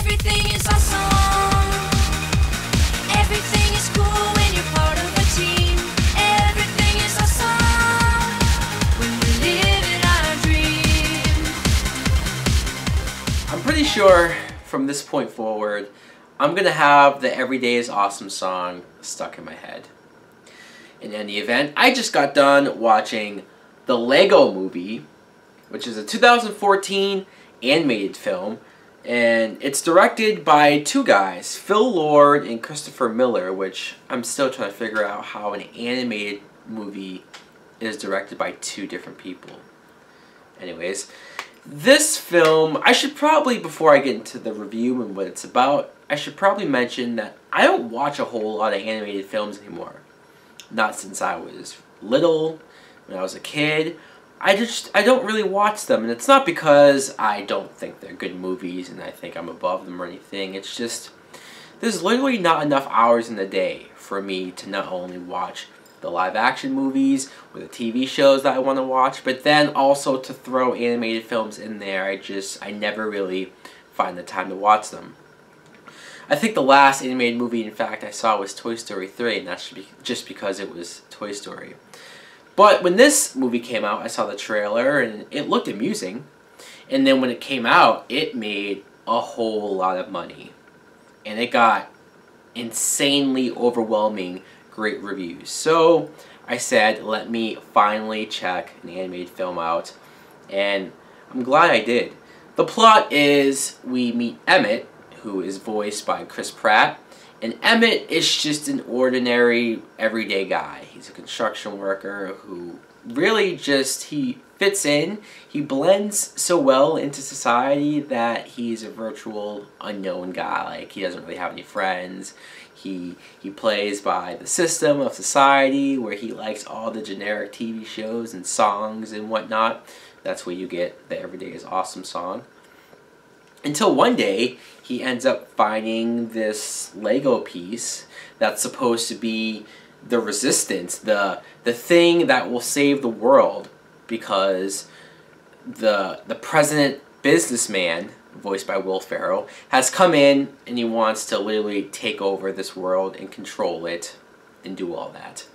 Everything is awesome. Everything is cool when you're part of a team. Everything is awesome when we're living our dream. I'm pretty sure from this point forward, I'm gonna have the Everyday is Awesome song stuck in my head. In any event, I just got done watching the Lego Movie, which is a 2014 animated film, and it's directed by two guys, Phil Lord and Christopher Miller, which I'm still trying to figure out how an animated movie is directed by two different people. Anyways, this film, I should probably, before I get into the review and what it's about, I should probably mention that I don't watch a whole lot of animated films anymore. Not since I was little, when I was a kid. I don't really watch them, and it's not because I don't think they're good movies and I think I'm above them or anything. It's just, there's literally not enough hours in the day for me to not only watch the live action movies or the TV shows that I want to watch, but then also to throw animated films in there. I never really find the time to watch them. I think the last animated movie, in fact, I saw was Toy Story 3, and that's just because it was Toy Story. But when this movie came out, I saw the trailer, and it looked amusing. And then when it came out, it made a whole lot of money. And it got insanely overwhelming great reviews. So I said, let me finally check an animated film out. And I'm glad I did. The plot is we meet Emmett, who is voiced by Chris Pratt. And Emmett is just an ordinary, everyday guy. He's a construction worker who really just, he fits in. He blends so well into society that he's a virtual unknown guy. Like, he doesn't really have any friends. He plays by the system of society where he likes all the generic TV shows and songs and whatnot. That's where you get the Everyday is Awesome song. Until one day, he ends up finding this Lego piece that's supposed to be the resistance, the thing that will save the world, because the president businessman, voiced by Will Ferrell, has come in and he wants to literally take over this world and control it and do all that.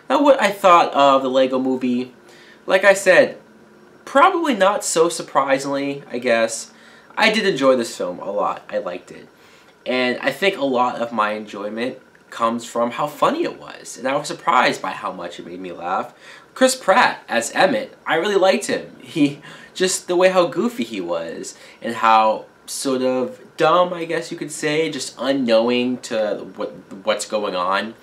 Now, what I thought of the Lego Movie, like I said, probably not so surprisingly, I guess. I did enjoy this film a lot. I liked it. And I think a lot of my enjoyment comes from how funny it was. And I was surprised by how much it made me laugh. Chris Pratt as Emmett, I really liked him. Just the way how goofy he was and how sort of dumb, I guess you could say, just unknowing to what's going on.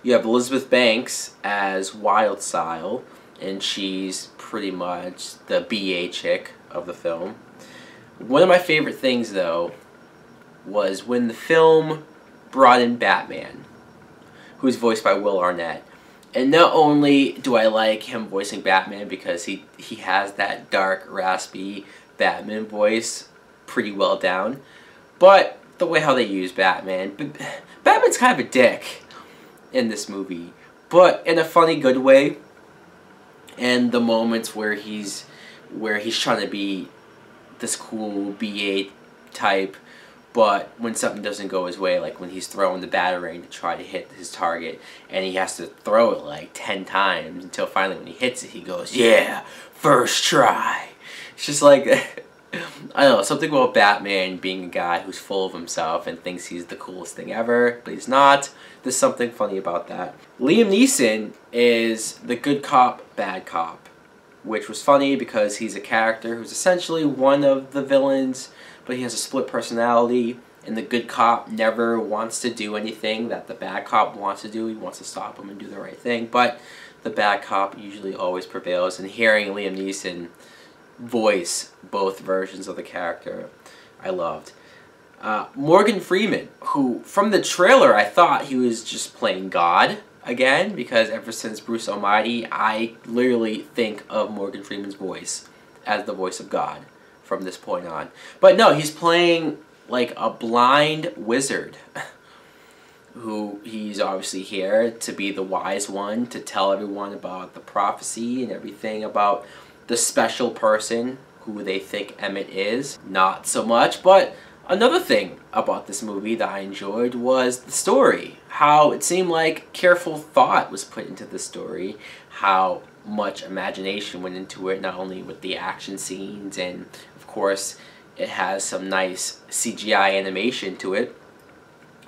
You have Elizabeth Banks as Wildstyle, and she's pretty much the BA chick of the film. One of my favorite things, though, was when the film brought in Batman, who's voiced by Will Arnett. And not only do I like him voicing Batman because he has that dark, raspy Batman voice pretty well down, but the way how they use Batman. Batman's kind of a dick in this movie, but in a funny, good way. And the moments where he's trying to be this cool BA type, but when something doesn't go his way, like when he's throwing the batarang to try to hit his target, and he has to throw it like 10 times until finally when he hits it, he goes, "Yeah, first try." It's just like, I don't know, something about Batman being a guy who's full of himself and thinks he's the coolest thing ever, but he's not. There's something funny about that. Liam Neeson is the good cop, bad cop, which was funny because he's a character who's essentially one of the villains, but he has a split personality, and the good cop never wants to do anything that the bad cop wants to do. He wants to stop him and do the right thing, but the bad cop usually always prevails, and hearing Liam Neeson voice both versions of the character, I loved. Morgan Freeman, who from the trailer I thought he was just playing God again, because ever since Bruce Almighty, I literally think of Morgan Freeman's voice as the voice of God from this point on. But no, he's playing like a blind wizard who he's obviously here to be the wise one, to tell everyone about the prophecy and everything about the special person who they think Emmett is. Not so much, but Another thing about this movie that I enjoyed was the story. How it seemed like careful thought was put into the story. How much imagination went into it, not only with the action scenes, and of course it has some nice CGI animation to it.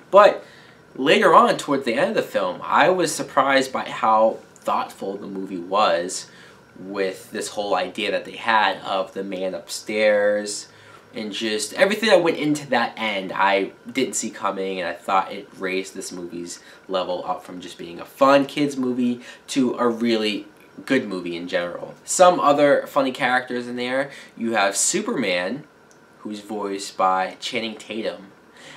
But later on, towards the end of the film, I was surprised by how thoughtful the movie was with this whole idea that they had of the man upstairs, and just everything that went into that end I didn't see coming, and I thought it raised this movie's level up from just being a fun kids movie to a really good movie in general. Some other funny characters in there. You have Superman, who's voiced by Channing Tatum,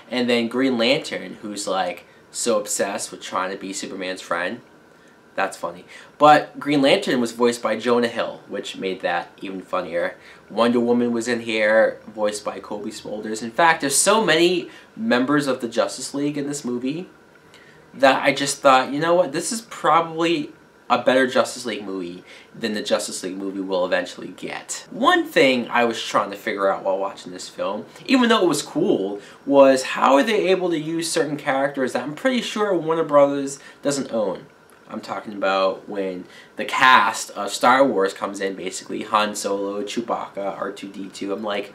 and then Green Lantern, who's like so obsessed with trying to be Superman's friend. That's funny. But Green Lantern was voiced by Jonah Hill, which made that even funnier. Wonder Woman was in here, voiced by Kobe Smulders. In fact, there's so many members of the Justice League in this movie that I just thought, you know what, this is probably a better Justice League movie than the Justice League movie will eventually get. One thing I was trying to figure out while watching this film, even though it was cool, was how are they able to use certain characters that I'm pretty sure Warner Brothers doesn't own. I'm talking about when the cast of Star Wars comes in, basically Han Solo, Chewbacca, R2-D2. I'm like,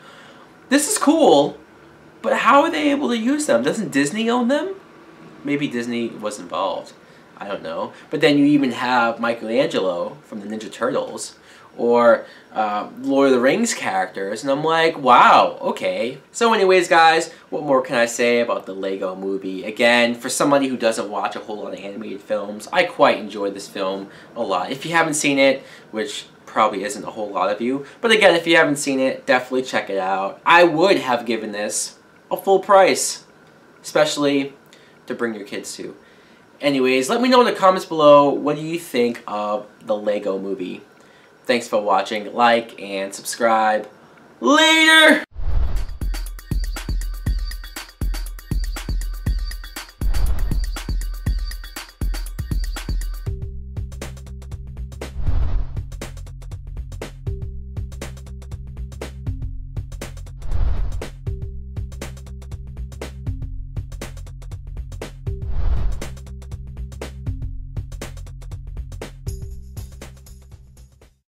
this is cool, but how are they able to use them? Doesn't Disney own them? Maybe Disney was involved. I don't know. But then you even have Michelangelo from the Ninja Turtles, or Lord of the Rings characters, and I'm like, wow, okay. So anyways, guys, what more can I say about the Lego Movie? Again, for somebody who doesn't watch a whole lot of animated films, I quite enjoyed this film a lot. If you haven't seen it, which probably isn't a whole lot of you, but again, if you haven't seen it, definitely check it out. I would have given this a full price, especially to bring your kids to. Anyways, let me know in the comments below, what do you think of the Lego Movie? Thanks for watching. Like and subscribe. Later!